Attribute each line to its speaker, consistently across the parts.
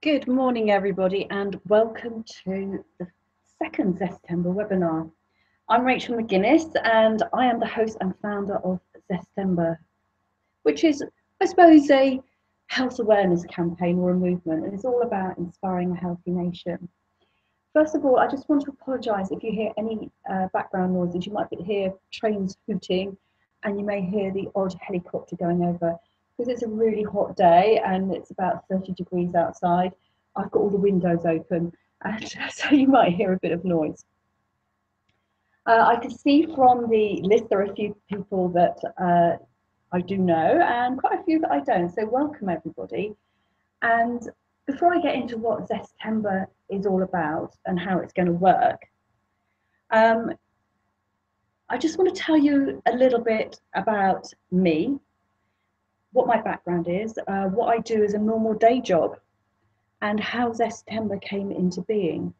Speaker 1: Good morning, everybody, and welcome to the second Zestember webinar. I'm Rachel McGuinness, and I am the host and founder of Zestember, which is, I suppose, a health awareness campaign or a movement, and it's all about inspiring a healthy nation. First of all, I just want to apologise if you hear any background noises. You might hear trains hooting, and you may hear the odd helicopter going over. Because it's a really hot day and it's about 30 degrees outside, I've got all the windows open, and so you might hear a bit of noise. I can see from the list there are a few people that I do know and quite a few that I don't, so welcome everybody. And before I get into what Zestember is all about and how it's going to work, I just want to tell you a little bit about me, what my background is, what I do as a normal day job, and how Zestember came into being.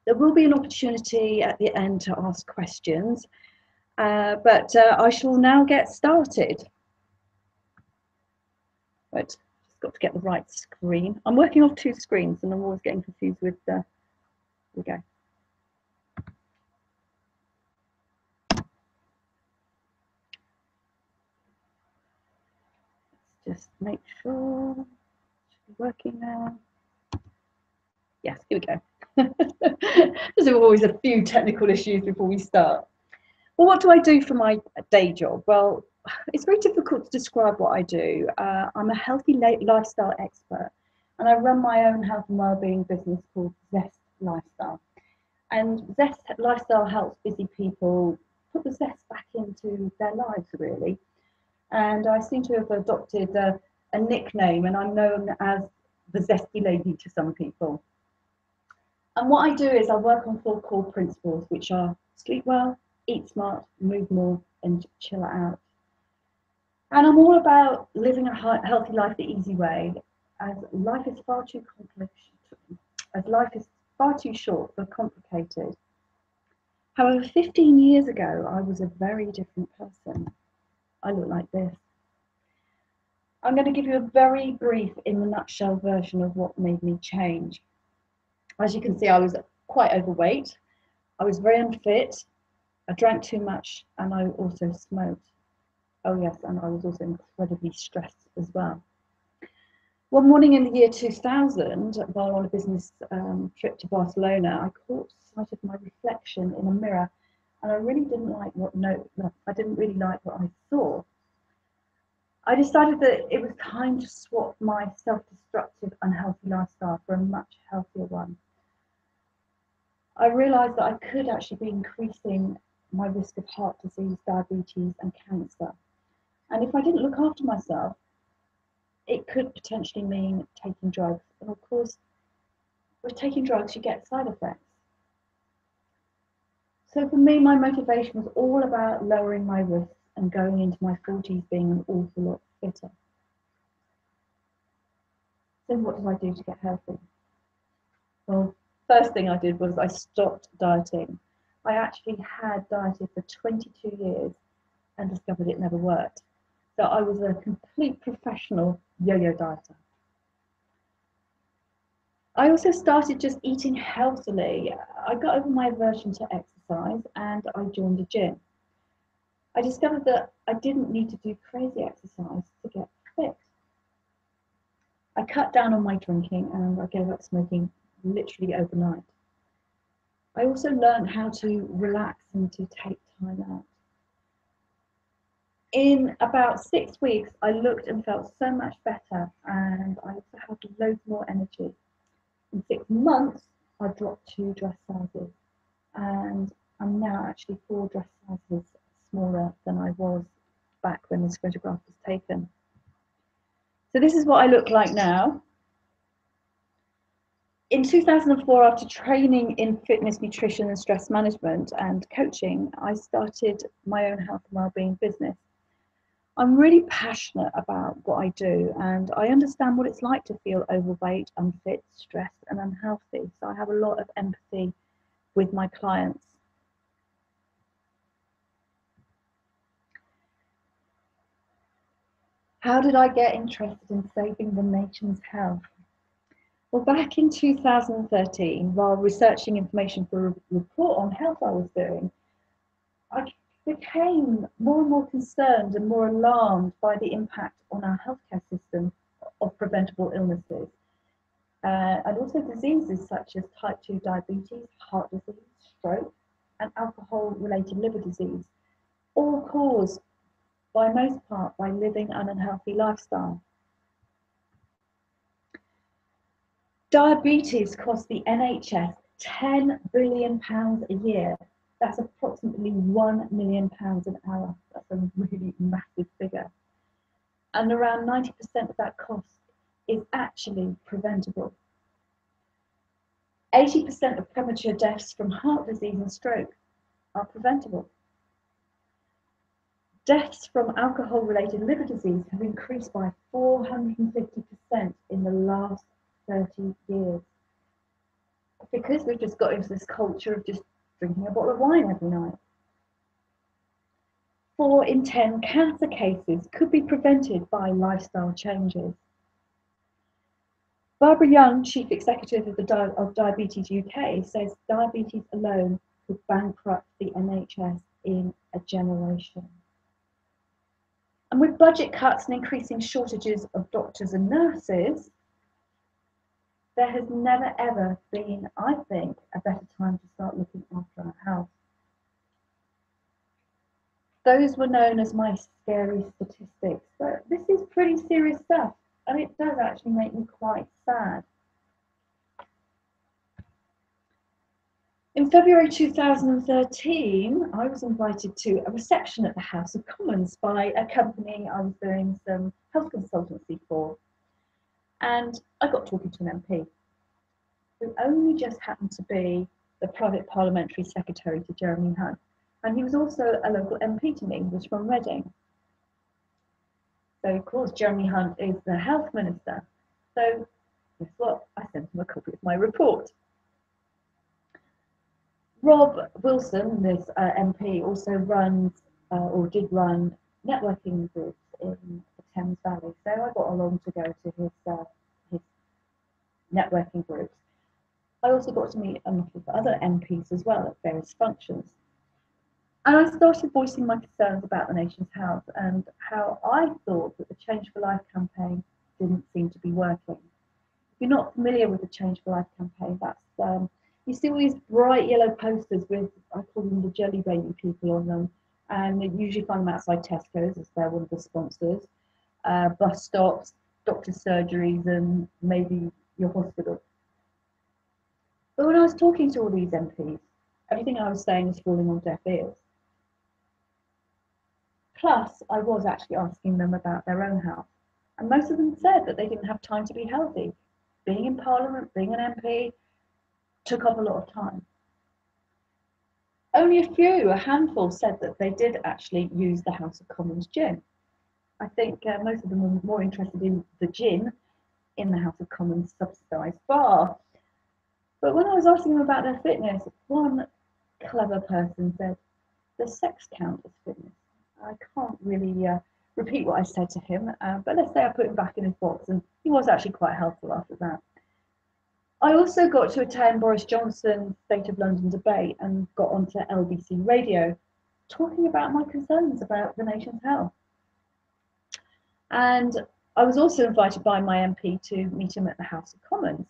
Speaker 1: There will be an opportunity at the end to ask questions, but I shall now get started. Right, just got to get the right screen. I'm working off two screens and I'm always getting confused with the, here we go. Let's just make sure it's working now. Yes, here we go. There's always a few technical issues before we start. Well, what do I do for my day job? Well, it's very difficult to describe what I do. I'm a healthy lifestyle expert, and I run my own health and wellbeing business called Zest Lifestyle. And Zest Lifestyle helps busy people put the zest back into their lives, really. And I seem to have adopted a nickname, and I'm known as the Zesty Lady to some people. And what I do is I work on 4 core principles, which are sleep well, eat smart, move more, and chill out. And I'm all about living a healthy life the easy way, as life is far too short for complicated. However, 15 years ago, I was a very different person. I look like this. I'm going to give you a very brief, in the nutshell version of what made me change. As you can see, I was quite overweight. I was very unfit. I drank too much, and I also smoked. Oh yes, and I was also incredibly stressed as well. One morning in the year 2000, while on a business trip to Barcelona, I caught sight of my reflection in a mirror, and I really didn't like what I saw. I decided that it was time to swap my self-destructive, unhealthy lifestyle for a much healthier one. I realised that I could actually be increasing my risk of heart disease, diabetes, and cancer. And if I didn't look after myself, it could potentially mean taking drugs. And of course, with taking drugs, you get side effects. So for me, my motivation was all about lowering my risks and going into my 40s being an awful lot fitter. So what did I do to get healthy? Well, first thing I did was I stopped dieting. I actually had dieted for 22 years and discovered it never worked. So I was a complete professional yo-yo dieter. I also started just eating healthily. I got over my aversion to exercise and I joined a gym. I discovered that I didn't need to do crazy exercise to get fit. I cut down on my drinking and I gave up smoking literally overnight. I also learned how to relax and to take time out. In about 6 weeks, I looked and felt so much better, and I also had loads more energy. In 6 months, I dropped 2 dress sizes, and I'm now actually 4 dress sizes smaller than I was back when this photograph was taken. So this is what I look like now. In 2004, after training in fitness, nutrition and stress management and coaching, I started my own health and wellbeing business. I'm really passionate about what I do, and I understand what it's like to feel overweight, unfit, stressed and unhealthy. So I have a lot of empathy with my clients. How did I get interested in saving the nation's health? Well, back in 2013, while researching information for a report on health I was doing, I became more and more concerned and more alarmed by the impact on our healthcare system of preventable illnesses. And also diseases such as type 2 diabetes, heart disease, stroke, and alcohol-related liver disease, all caused, by most part, by living an unhealthy lifestyle. Diabetes costs the NHS £10 billion a year. That's approximately £1 million an hour. That's a really massive figure. And around 90% of that cost is actually preventable. 80% of premature deaths from heart disease and stroke are preventable. Deaths from alcohol-related liver disease have increased by 450% in the last 30 years. Because we've just got into this culture of just drinking a bottle of wine every night. 4 in 10 cancer cases could be prevented by lifestyle changes. Barbara Young, Chief Executive of Diabetes UK, says diabetes alone could bankrupt the NHS in a generation. And with budget cuts and increasing shortages of doctors and nurses, there has never ever been, I think, a better time to start looking after our health. Those were known as my scary statistics, but this is pretty serious stuff, and it does actually make me quite sad. In February 2013, I was invited to a reception at the House of Commons by a company I was doing some health consultancy for, and I got talking to an MP who only just happened to be the private parliamentary secretary to Jeremy Hunt. And he was also a local MP to me. He was from Reading. So, of course, Jeremy Hunt is the health minister. So, guess what? I sent him a copy of my report. Rob Wilson, this MP, also runs or did run networking groups in the Thames Valley. So I got along to go to his networking groups. I also got to meet a lot of other MPs as well at various functions. And I started voicing my concerns about the nation's health and how I thought that the Change for Life campaign didn't seem to be working. If you're not familiar with the Change for Life campaign, that's you see all these bright yellow posters with, I call them the jelly baby people on them, and you usually find them outside Tesco's, as they're one of the sponsors, bus stops, doctor's surgeries, and maybe your hospital. But when I was talking to all these MPs, everything I was saying was falling on deaf ears. Plus, I was actually asking them about their own health. And most of them said that they didn't have time to be healthy. Being in Parliament, being an MP, took up a lot of time. Only a handful, said that they did actually use the House of Commons gym. I think most of them were more interested in the gym in the House of Commons subsidised bar. But when I was asking them about their fitness, one clever person said, the sex count is fitness. I can't really repeat what I said to him, but let's say I put him back in his box, and he was actually quite helpful after that. I also got to attend Boris Johnson's State of London debate and got onto LBC radio, talking about my concerns about the nation's health. And I was also invited by my MP to meet him at the House of Commons.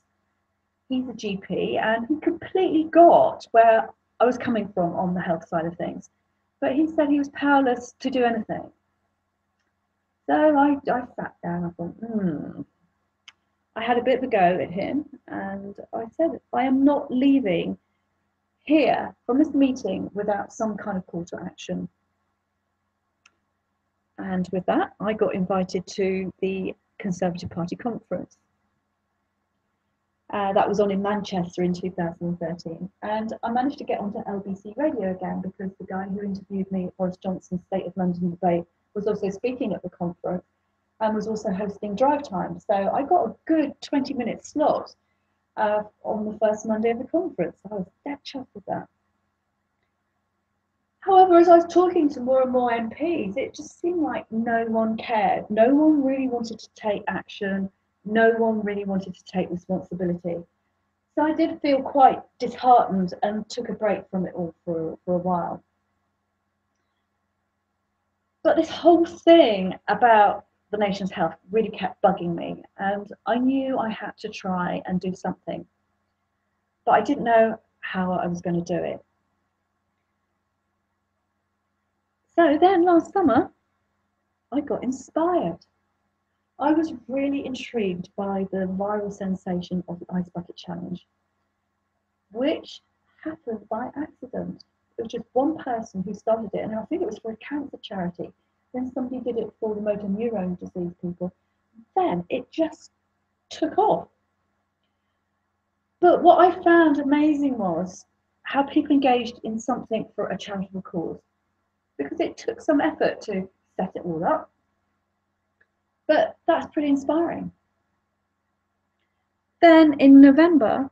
Speaker 1: He's a GP, and he completely got where I was coming from on the health side of things. But he said he was powerless to do anything. So I sat down, I thought, I had a bit of a go at him, and I said, I am not leaving here from this meeting without some kind of call to action. And with that, I got invited to the Conservative Party conference. That was on in Manchester in 2013. And I managed to get onto LBC radio again because the guy who interviewed me at Boris Johnson's State of London debate was also speaking at the conference and was also hosting drive time. So I got a good 20-minute slot on the first Monday of the conference. I was dead chuffed with that. However, as I was talking to more and more MPs, it just seemed like no one cared. No one really wanted to take action. No one really wanted to take responsibility. So I did feel quite disheartened and took a break from it all for a while. But this whole thing about the nation's health really kept bugging me, and I knew I had to try and do something, but I didn't know how I was going to do it. So then last summer, I got inspired. I was really intrigued by the viral sensation of the Ice Bucket Challenge, which happened by accident. It was just one person who started it, and I think it was for a cancer charity. Then somebody did it for the motor neurone disease people. Then it just took off. But what I found amazing was how people engaged in something for a charitable cause, because it took some effort to set it all up. But that's pretty inspiring. Then in November,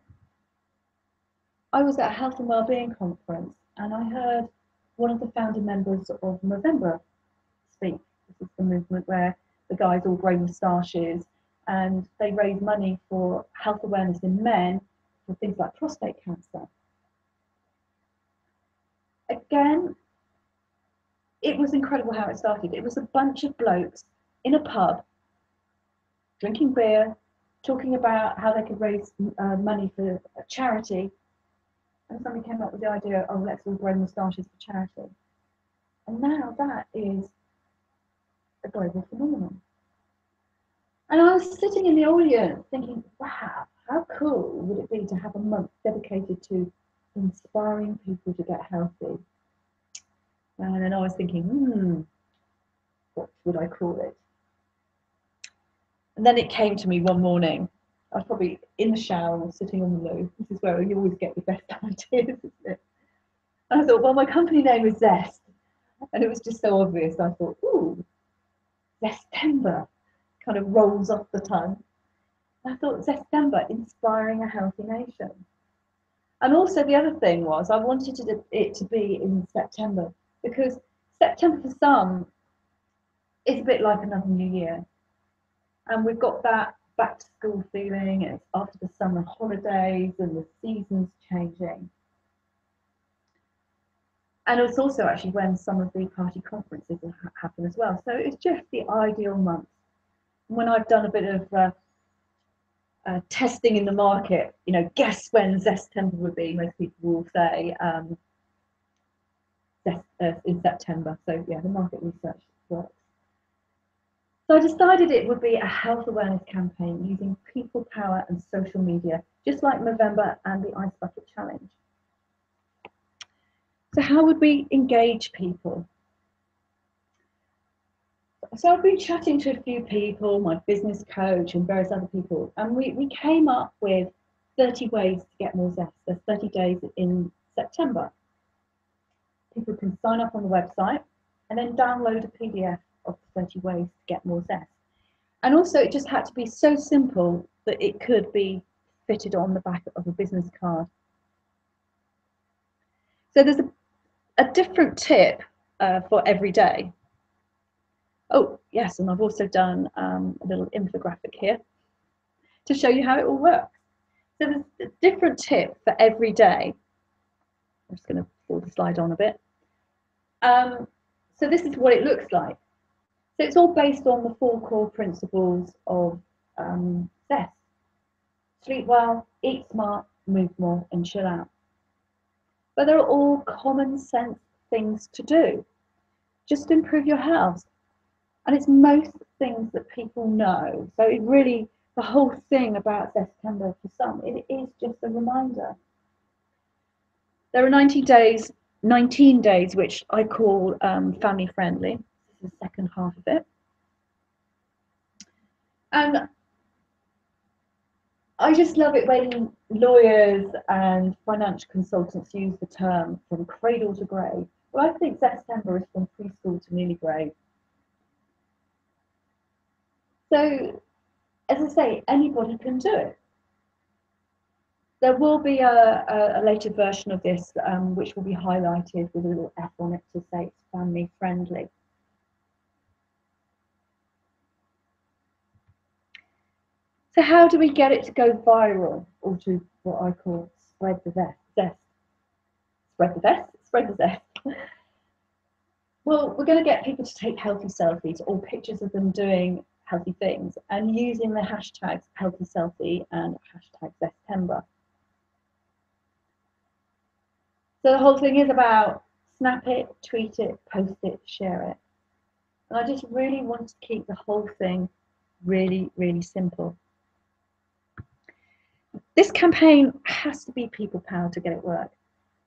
Speaker 1: I was at a health and wellbeing conference, and I heard one of the founding members of Movember speak. This is the movement where the guys all grow moustaches and they raise money for health awareness in men for things like prostate cancer. Again, it was incredible how it started. It was a bunch of blokes in a pub, drinking beer, talking about how they could raise money for a charity. And somebody came up with the idea, oh, let's all grow moustaches for charity. And now that is a global phenomenon. And I was sitting in the audience thinking, wow, how cool would it be to have a month dedicated to inspiring people to get healthy? And then I was thinking, what would I call it? And then it came to me one morning. I was probably in the shower or sitting on the loo. This is where you always get the best ideas, isn't it? And I thought, well, my company name is Zest. And it was just so obvious. I thought, ooh, Zestember kind of rolls off the tongue. And I thought, Zestember, inspiring a healthy nation. And also the other thing was I wanted it to be in September, because September for some is a bit like another new year. And we've got that back to school feeling, and it's after the summer holidays and the seasons changing. And it's also actually when some of the party conferences will happen as well. So it's just the ideal month. When I've done a bit of testing in the market, guess when Zestember would be, most people will say in September. So yeah, the market research works. So I decided it would be a health awareness campaign using people power and social media, just like Movember and the Ice Bucket Challenge. So how would we engage people? So I've been chatting to a few people, my business coach and various other people, and we came up with 30 ways to get more zest. There's 30 days in September. People can sign up on the website and then download a PDF of 30 ways to get more zest. And also it just had to be so simple that it could be fitted on the back of a business card. So there's a different tip for every day. Oh, yes, and I've also done a little infographic here to show you how it all works. So there's a different tip for every day. I'm just going to pull the slide on a bit. So this is what it looks like. So it's all based on the 4 core principles of zest. Sleep well, eat smart, move more, and chill out. But they're all common sense things to do, just to improve your health. And it's most things that people know. So it really, the whole thing about Zestember for some, it is just a reminder. There are 19 days which I call family friendly. This is the second half of it. And I just love it when lawyers and financial consultants use the term from cradle to grave. Well, I think Zestember is from preschool to nearly grave. So, as I say, anybody can do it. There will be a later version of this which will be highlighted with a little F on it to say it's family friendly. So how do we get it to go viral, or to what I call spread the zest? Spread the zest? Spread the zest. Well, we're going to get people to take healthy selfies or pictures of them doing healthy things and using the hashtags healthy selfie and hashtag Zestember. So the whole thing is about snap it, tweet it, post it, share it. And I just really want to keep the whole thing really, really simple. This campaign has to be people powered to get it work,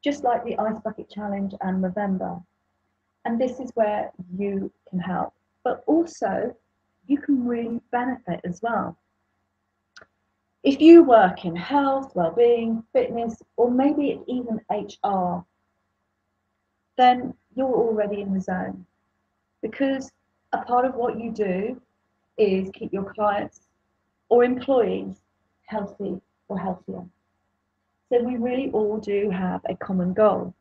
Speaker 1: just like the Ice Bucket Challenge and November. And this is where you can help, but also you can really benefit as well. If you work in health, well-being, fitness, or maybe even HR, then you're already in the zone, because a part of what you do is keep your clients or employees healthy or healthier. So we really all do have a common goal.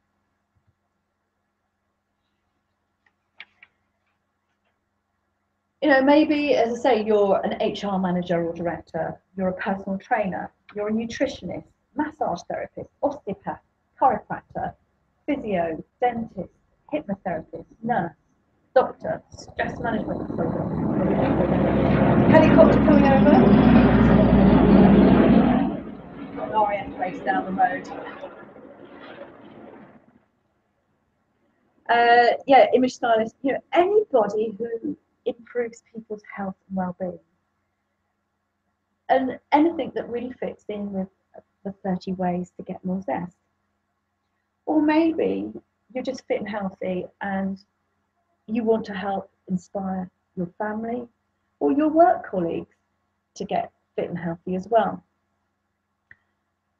Speaker 1: You know, maybe, as I say, you're an HR manager or director, you're a personal trainer, you're a nutritionist, massage therapist, osteopath, chiropractor, physio, dentist, hypnotherapist, nurse, doctor, stress management consultant. Helicopter coming over. An RAF base down the road. Yeah, image stylist, you know, anybody who improves people's health and well-being. And anything that really fits in with the 30 ways to get more zest. Or maybe you're just fit and healthy and you want to help inspire your family or your work colleagues to get fit and healthy as well.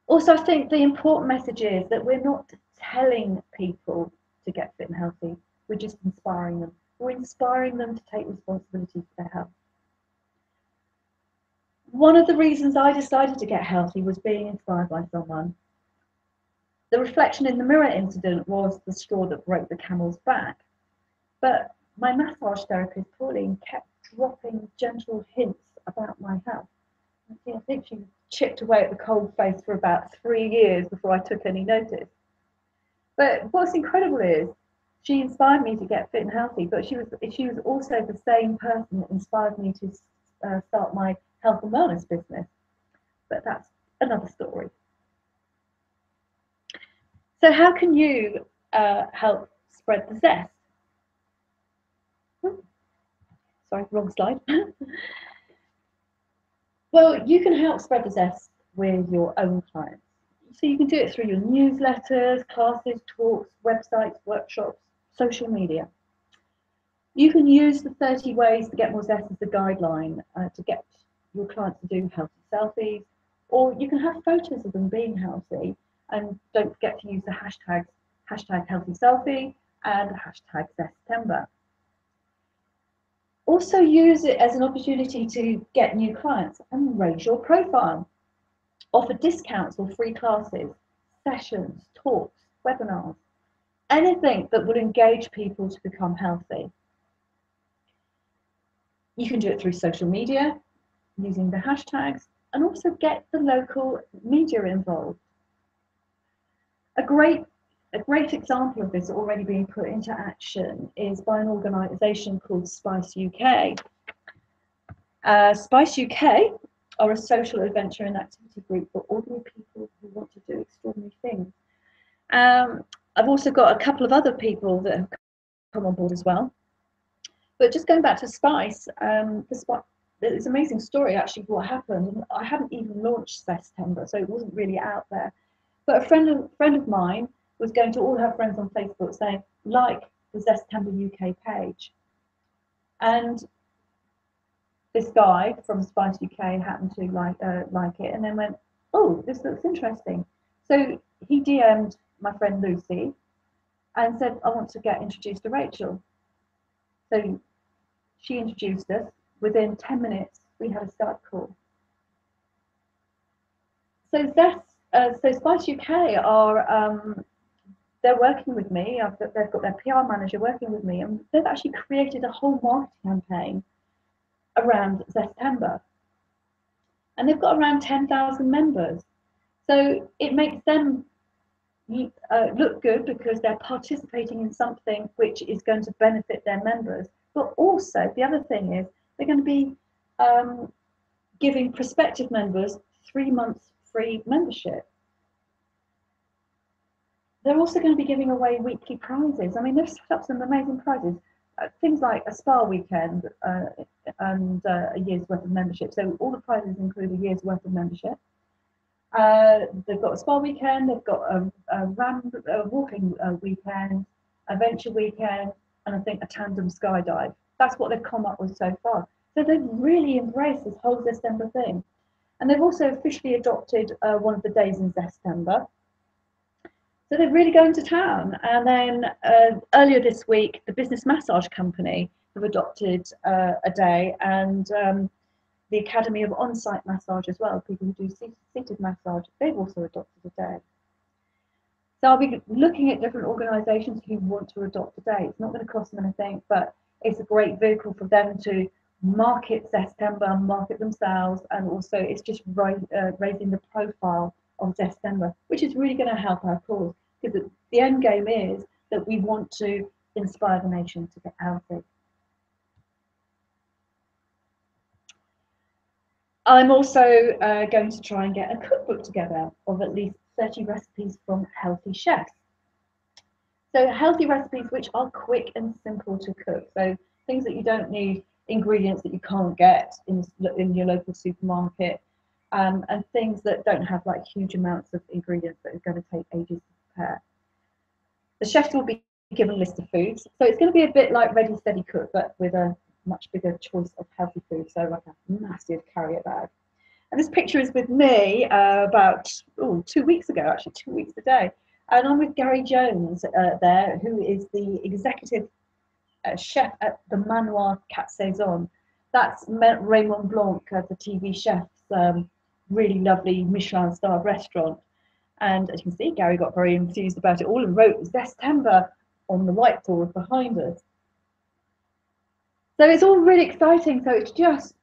Speaker 1: Also, I think the important message is that we're not telling people to get fit and healthy, we're just inspiring them. We're inspiring them to take responsibility for their health. One of the reasons I decided to get healthy was being inspired by someone. The reflection in the mirror incident was the straw that broke the camel's back. But my massage therapist, Pauline, kept dropping gentle hints about my health. I think she chipped away at the cold face for about 3 years before I took any notice. But what's incredible is she inspired me to get fit and healthy, but she was also the same person that inspired me to start my health and wellness business. But that's another story. So how can you help spread the zest? Sorry, wrong slide. Well, you can help spread the zest with your own clients. So you can do it through your newsletters, classes, talks, websites, workshops, social media. You can use the 30 ways to get more zest as a guideline to get your clients to do healthy selfies, or you can have photos of them being healthy, and don't forget to use the hashtag healthy selfie and hashtag Zestember. Also use it as an opportunity to get new clients and raise your profile. Offer discounts or free classes, sessions, talks, webinars, anything that will engage people to become healthy. You can do it through social media, using the hashtags, and also get the local media involved. A great example of this already being put into action is by an organisation called Spice UK. Spice UK are a social adventure and activity group for ordinary people who want to do extraordinary things. I've also got a couple of other people that have come on board as well. But just going back to Spice, it's an amazing story actually what happened. I hadn't even launched Zestember, so it wasn't really out there. But a friend of mine was going to all her friends on Facebook saying, like the Zestember UK page. And this guy from Spice UK happened to like it, and then went, oh, this looks interesting. So he DM'd my friend Lucy and said, I want to get introduced to Rachel. So she introduced us. Within 10 minutes, we had a Skype call. So Spice UK are they're working with me. They've got their PR manager working with me, and they've actually created a whole marketing campaign around Zestember. and they've got around 10,000 members. So it makes them look good because they're participating in something which is going to benefit their members. But also, the other thing is they're going to be giving prospective members 3 months free membership. They're also going to be giving away weekly prizes. I mean, they've set up some amazing prizes. Things like a spa weekend and a year's worth of membership. So all the prizes include a year's worth of membership. They've got a spa weekend, they've got a walking weekend, a venture weekend, and I think a tandem skydive. That's what they've come up with so far. So they've really embraced this whole Zestember thing. And they've also officially adopted one of the days in Zestember. So they're really going to town. And then earlier this week, the business massage company have adopted a day, and the Academy of On-Site Massage as well, people who do seated massage, they've also adopted a day. So I'll be looking at different organisations who want to adopt a day. It's not going to cost them anything, but it's a great vehicle for them to market Zestember, market themselves, and also it's just raising the profile of Zestember, which is really going to help our cause, because the end game is that we want to inspire the nation to get healthy. I'm also going to try and get a cookbook together of at least 30 recipes from healthy chefs. So healthy recipes which are quick and simple to cook. So things that you don't need, ingredients that you can't get in your local supermarket, and things that don't have like huge amounts of ingredients that are going to take ages to prepare. The chefs will be given a list of foods. So it's going to be a bit like Ready, Steady, Cook, but with a much bigger choice of healthy food. So like a massive carrier bag. And this picture is with me about 2 weeks ago, actually 2 weeks today. And I'm with Gary Jones there, who is the executive chef at the Manoir Quatre Saisons. That's Raymond Blanc, the TV chef's really lovely Michelin-starred restaurant. And as you can see, Gary got very enthused about it all and wrote Zestember on the whiteboard behind us. So it's all really exciting. So it's just,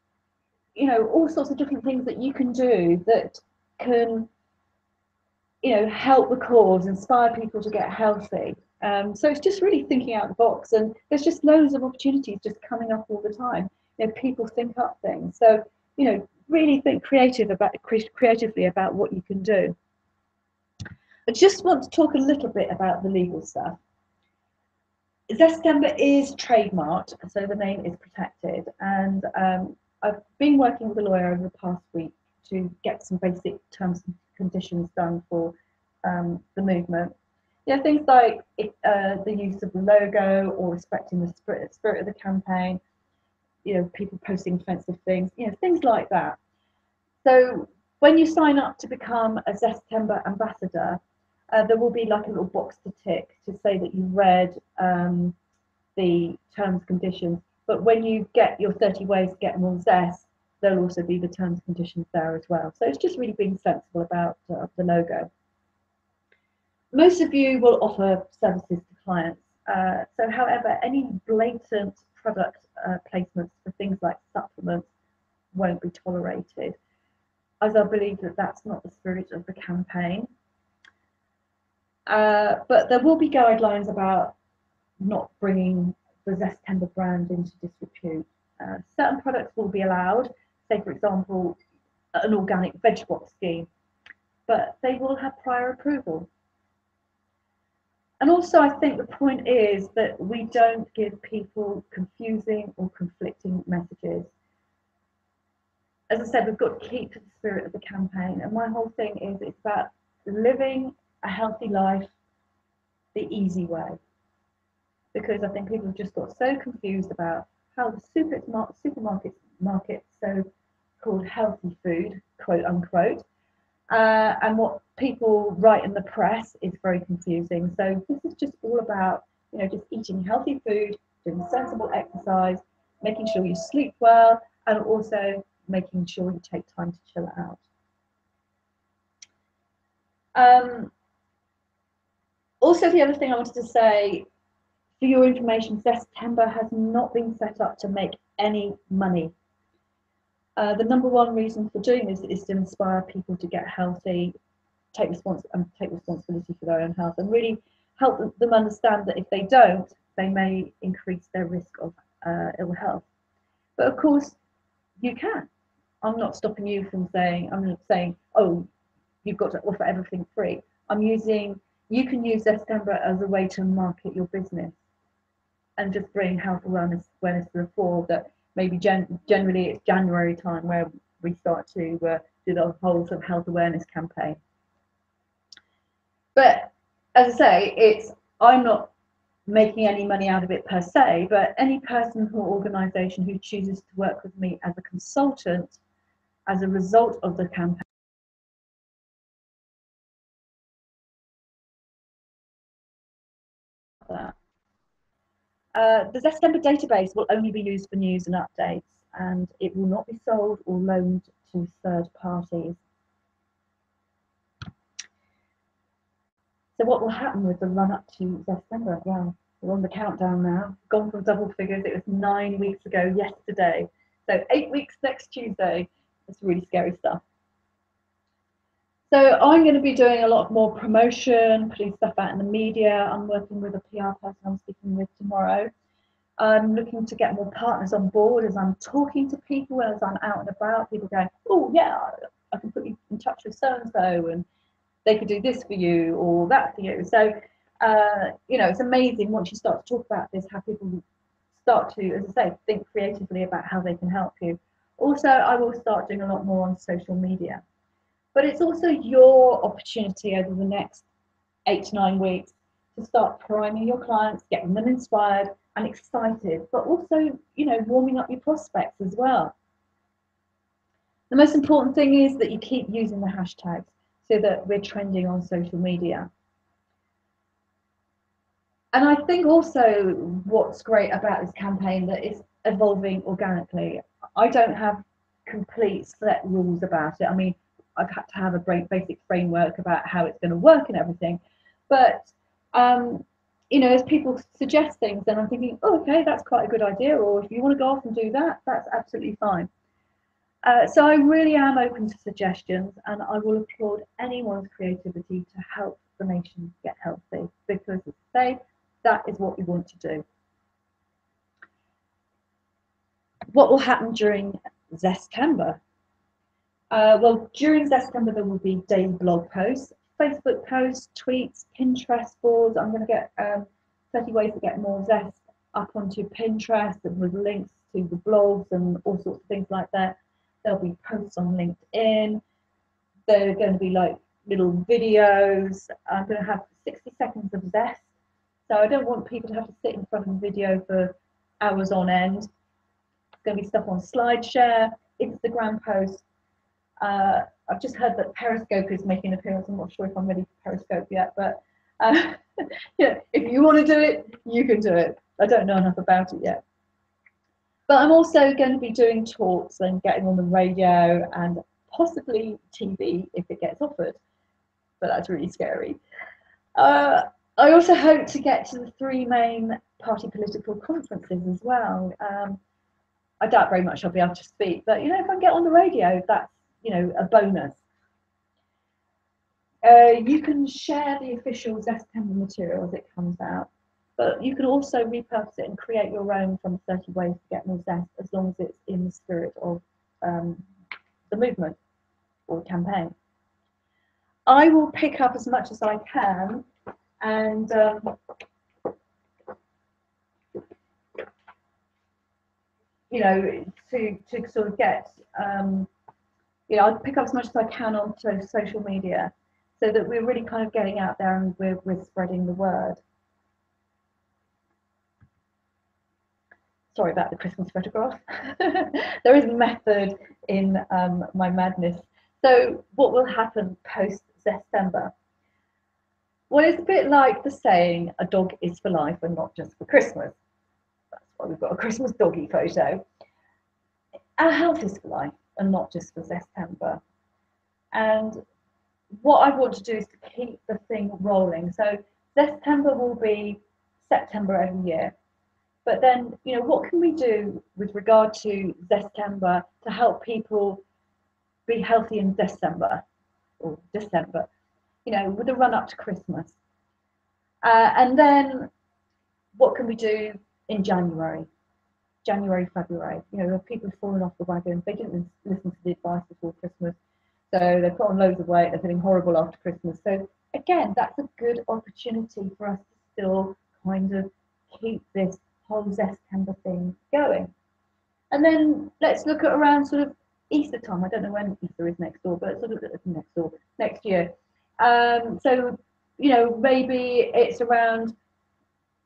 Speaker 1: you know, all sorts of different things that you can do that can, you know, help the cause, inspire people to get healthy. So it's just really thinking out the box, and there's just loads of opportunities just coming up all the time. You know, people think up things. So, you know, really think creatively about what you can do. I just want to talk a little bit about the legal stuff. Zestember is trademarked, so the name is protected, and I've been working with a lawyer over the past week to get some basic terms and conditions done for the movement. Yeah, things like the use of the logo or respecting the spirit of the campaign, you know, people posting offensive things, you know, things like that. So when you sign up to become a Zestember ambassador, there will be like a little box to tick to say that you've read the terms and conditions. But when you get your 30 ways to get more zest, there'll also be the terms and conditions there as well. So it's just really being sensible about the logo. Most of you will offer services to clients. So however, any blatant product placements for things like supplements won't be tolerated, as I believe that that's not the spirit of the campaign. But there will be guidelines about not bringing the Zestember brand into disrepute. Certain products will be allowed, say for example, an organic veg box scheme, but they will have prior approval. And also I think the point is that we don't give people confusing or conflicting messages. As I said, we've got to keep to the spirit of the campaign, and my whole thing is it's about living a healthy life the easy way. Because I think people have just got so confused about how the supermarkets market so-called healthy food, quote unquote, and what people write in the press is very confusing. So this is just all about, you know, just eating healthy food, doing sensible exercise, making sure you sleep well, and also making sure you take time to chill out. Also, the other thing I wanted to say, for your information, Zestember has not been set up to make any money. The number one reason for doing this is to inspire people to get healthy, take responsibility for their own health, and really help them understand that if they don't, they may increase their risk of ill health. But of course, you can. I'm not stopping you from saying, I'm not saying, oh, you've got to offer everything free. You can use Zestember as a way to market your business and just bring health awareness to the fore. That maybe generally it's January time where we start to do the whole sort of health awareness campaign. But as I say, I'm not making any money out of it per se, but any person or organisation who chooses to work with me as a consultant as a result of the campaign, the Zestember database will only be used for news and updates, and it will not be sold or loaned to third parties. So what will happen with the run up to Zestember? Well, we're on the countdown now. Gone from double figures. It was 9 weeks ago yesterday. So 8 weeks next Tuesday. It's really scary stuff. So I'm going to be doing a lot more promotion, putting stuff out in the media. I'm working with a PR person I'm speaking with tomorrow. I'm looking to get more partners on board as I'm talking to people, as I'm out and about. People going, oh yeah, I can put you in touch with so-and-so, and they could do this for you or that for you. So, it's amazing once you start to talk about this, how people start to, as I say, think creatively about how they can help you. Also, I will start doing a lot more on social media. But it's also your opportunity over the next 8 to 9 weeks to start priming your clients, getting them inspired and excited, but also, warming up your prospects as well. The most important thing is that you keep using the hashtags so that we're trending on social media. And I think also what's great about this campaign that it's evolving organically. I don't have complete set rules about it. I mean, I've had to have a basic framework about how it's going to work and everything. But, as people suggest things, then I'm thinking, oh, okay, that's quite a good idea. Or if you want to go off and do that, that's absolutely fine. So I really am open to suggestions, and I will applaud anyone's creativity to help the nation get healthy, because as I say, that is what we want to do. What will happen during Zestember? Well, during Zestember there will be daily blog posts, Facebook posts, tweets, Pinterest boards. I'm going to get 30 ways to get more zest up onto Pinterest, and with links to the blogs and all sorts of things like that. There'll be posts on LinkedIn. There are going to be like little videos. I'm going to have 60 seconds of zest. So I don't want people to have to sit in front of a video for hours on end. It's going to be stuff on SlideShare, Instagram posts. I've just heard that Periscope is making an appearance. I'm not sure if I'm ready for Periscope yet, but if you want to do it, you can do it. I don't know enough about it yet. But I'm also going to be doing talks and getting on the radio and possibly TV if it gets offered. But that's really scary. I also hope to get to the 3 main party political conferences as well. I doubt very much I'll be able to speak, but if I get on the radio, that's a bonus. You can share the official Zestember material as it comes out, but you can also repurpose it and create your own from 30 ways to get more zest, as long as it's in the spirit of the movement or campaign. I will pick up as much as I can, and to sort of get I'll pick up as much as I can on social media, so that we're really kind of getting out there and we're spreading the word. Sorry about the Christmas photograph. There is method in my madness. So what will happen post Zestember? Well, it's a bit like the saying, a dog is for life and not just for Christmas. That's why we've got a Christmas doggy photo. Our health is for life and not just for Zestember. And what I want to do is to keep the thing rolling. So Zestember will be September every year. But then, you know, what can we do with regard to Zestember to help people be healthy in December or December, you know, with the run up to Christmas? And then what can we do in January, February? You know, people have fallen off the wagon. They didn't listen to the advice before Christmas. So they put on loads of weight. They're feeling horrible after Christmas. So again, that's a good opportunity for us to still kind of keep this whole Zestember thing going. And then let's look at around sort of Easter time. I don't know when Easter is next door, but sort of next year. So, you know, maybe it's around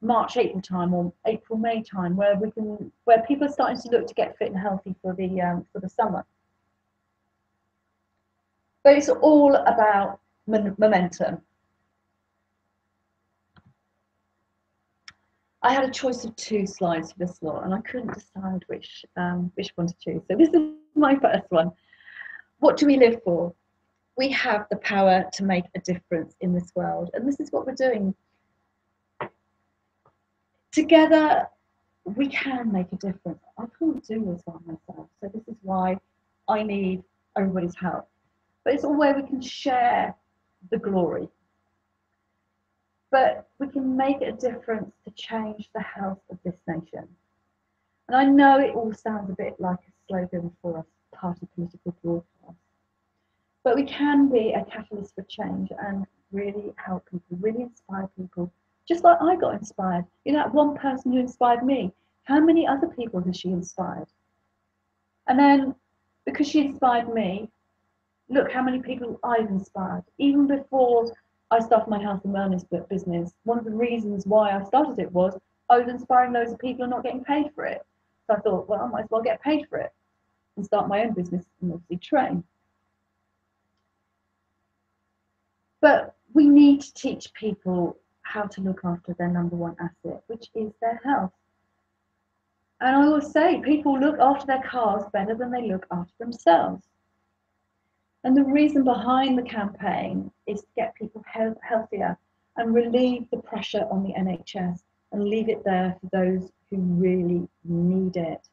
Speaker 1: March, April time, or April, May time, where people are starting to look to get fit and healthy for the summer. But it's all about momentum. I had a choice of 2 slides for this lot, and I couldn't decide which one to choose. So this is my first one. What do we live for? We have the power to make a difference in this world, and this is what we're doing. Together, we can make a difference. I can't do this by myself, so this is why I need everybody's help. But it's all where we can share the glory. But we can make a difference to change the health of this nation. And I know it all sounds a bit like a slogan for a party political broadcast, but we can be a catalyst for change and really help people, really inspire people, just like I got inspired. You know, that one person who inspired me, how many other people has she inspired? And then, because she inspired me, look how many people I've inspired. Even before I started my health and wellness business, one of the reasons why I started it was I was inspiring loads of people and not getting paid for it. So I thought, well, I might as well get paid for it and start my own business and obviously train. But we need to teach people how to look after their number one asset, which is their health. And I always say, people look after their cars better than they look after themselves. And the reason behind the campaign is to get people healthier and relieve the pressure on the NHS and leave it there for those who really need it.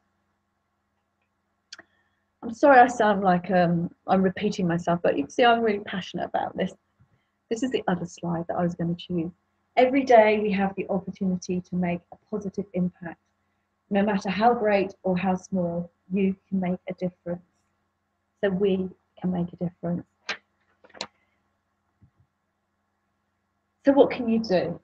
Speaker 1: I'm sorry I sound like I'm repeating myself, but you can see I'm really passionate about this. This is the other slide that I was going to choose. Every day we have the opportunity to make a positive impact. No matter how great or how small, you can make a difference. So we can make a difference. So what can you do?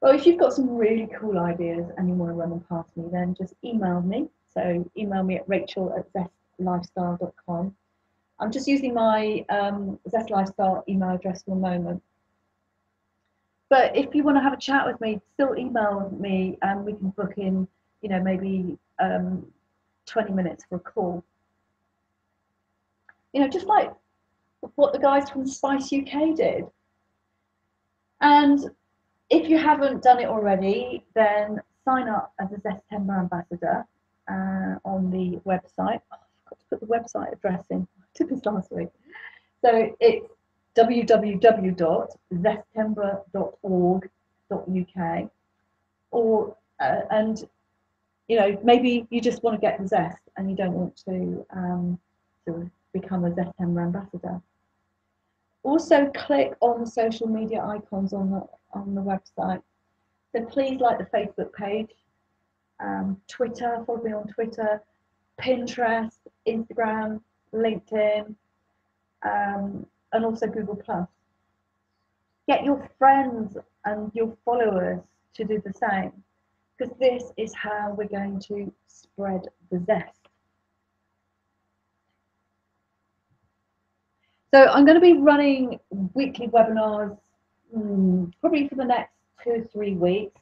Speaker 1: Well, if you've got some really cool ideas and you want to run them past me, then just email me. So email me at rachel@zestlifestyle.com. I'm just using my Zest Lifestyle email address for a moment. But if you want to have a chat with me, still email me and we can book in, you know, maybe 20 minutes for a call. You know, just like what the guys from Spice UK did. And if you haven't done it already, then sign up as a Zestember ambassador on the website. Oh, I forgot to put the website address in. I did this last week. So it's www.zestember.org.uk, or and you know, maybe you just want to get the zest and you don't want to become a Zestember ambassador. Also, click on the social media icons on the website. So please like the Facebook page, Twitter, follow me on Twitter, Pinterest, Instagram, LinkedIn, and also Google+. Get your friends and your followers to do the same, because this is how we're going to spread the zest. So I'm going to be running weekly webinars probably for the next 2 or 3 weeks.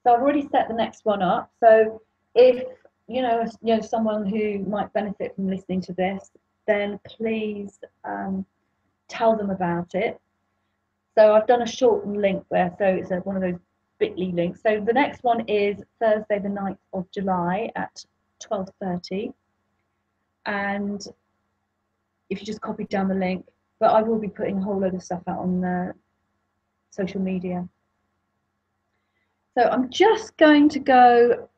Speaker 1: So I've already set the next one up. So if you know someone who might benefit from listening to this, then please tell them about it. So I've done a shortened link there. So it's one of those bit.ly links. So the next one is Thursday the 9th of July at 12:30. And if you just copy down the link, but I will be putting a whole load of stuff out on social media. So I'm just going to go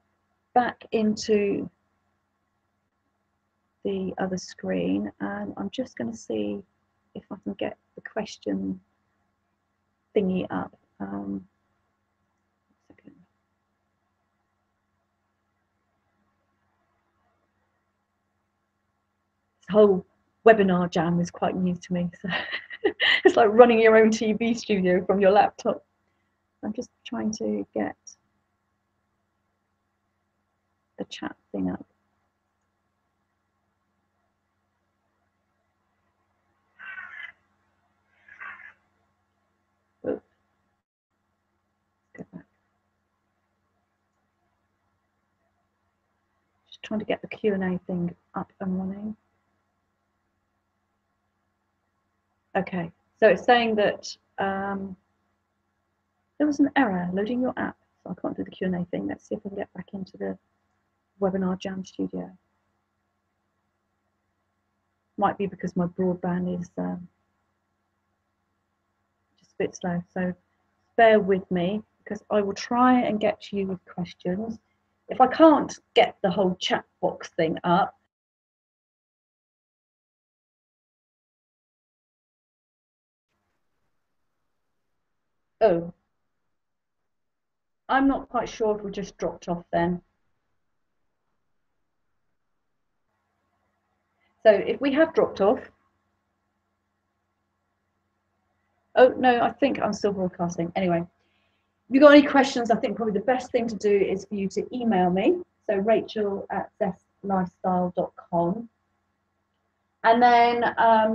Speaker 1: back into the other screen, and I'm just going to see if I can get the question thingy up. Second. This whole webinar jam is quite new to me, so it's like running your own TV studio from your laptop. I'm just trying to get the chat thing up. Oops. Go back. Just trying to get the Q&A thing up and running. Okay, so it's saying that there was an error loading your app, so I can't do the Q&A thing. Let's see if I can get back into the webinar jam studio. Might be because my broadband is just a bit slow, so bear with me because I will try and get to you with questions. If I can't get the whole chat box thing up, oh, I'm not quite sure if we just dropped off then. So if we have dropped off, oh no, I think I'm still broadcasting. Anyway, if you've got any questions, I think probably the best thing to do is for you to email me. So rachel@zestlifestyle.com. And then I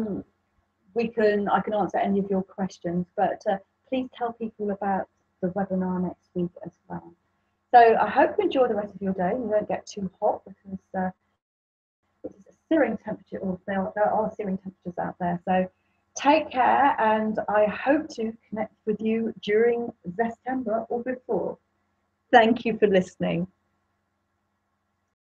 Speaker 1: can answer any of your questions, but please tell people about the webinar next week as well. So I hope you enjoy the rest of your day. You won't get too hot because it's a searing temperature, or there are searing temperatures out there. So take care, and I hope to connect with you during Zestember or before. Thank you for listening.